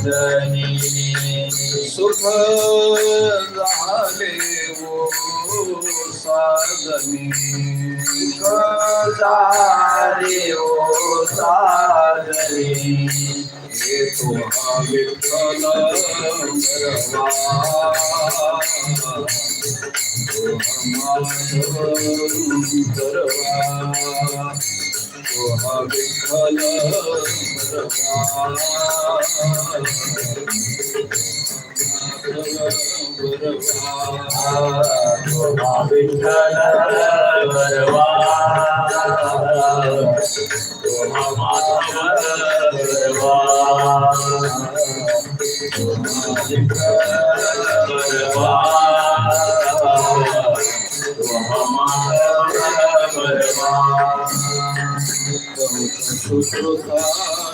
साजनी सुख झाले ओ साजनी झाले ओ साजनी येतो हा विठ्ठल बरवा हा विठ्ठल विठ्ठल बरवा सुश्रुताची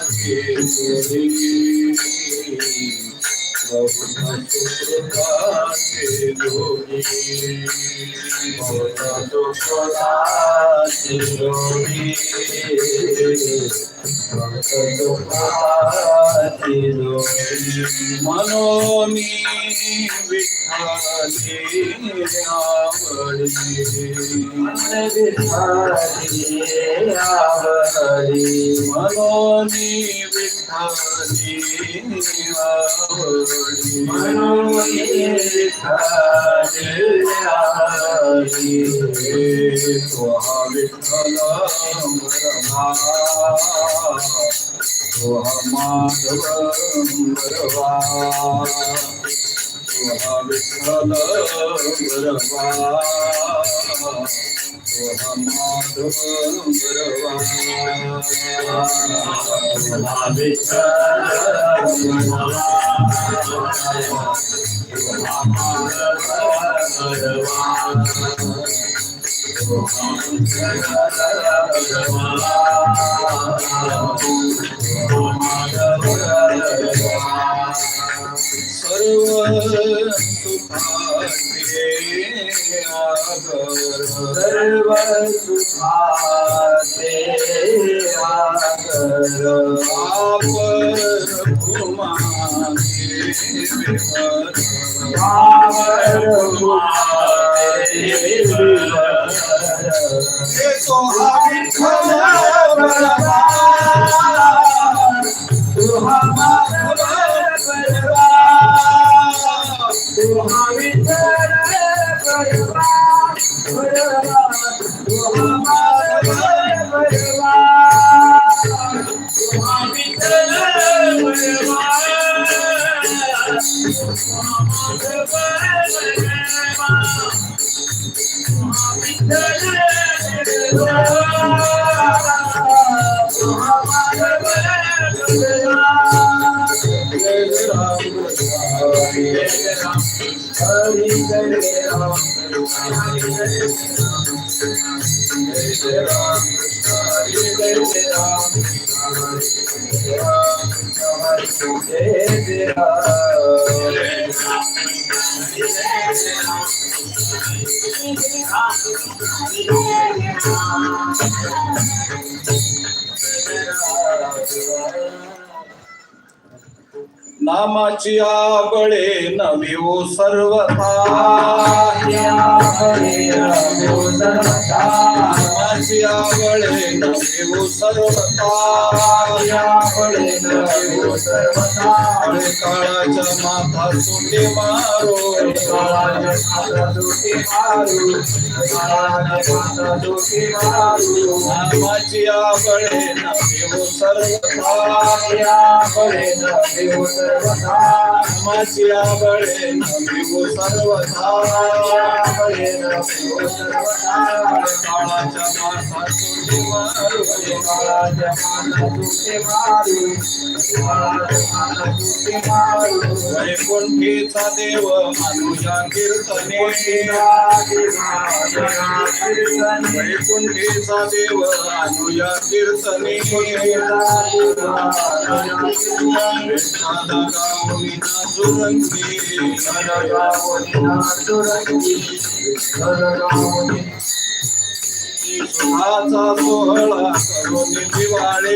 जोडी मनोनी विठ्ठली आवडी मनोनी विठ्ठली विठ्ठल माधव बरवा विठ्ठल बरवा माधव बरवा सर्व सुखाचे आगर सर्व सुखाचे आगर पावर भूमाने तो हा विठ्ठल बरवा तू हा माधव बरवा तू हा विठ्ठल बरवा बरवा तू हा माधव बरवा तू हा विठ्ठल बरवा नामाची आबळे नव्यो सर्वथा नामाची आबळे नव्यो सर्वथा काळाच्या माथा सुटे मारो नामाची आबळे नव्यो सर्वथा नामाची आबळे नव्यो सर्वथा काळाच्या माथा सुटे मारो वैकुंठीचा देव मानुया कीर्तने वैकुंठीचा देव मानुया कीर्तने सुखाचा सोहळा करून दिवाळी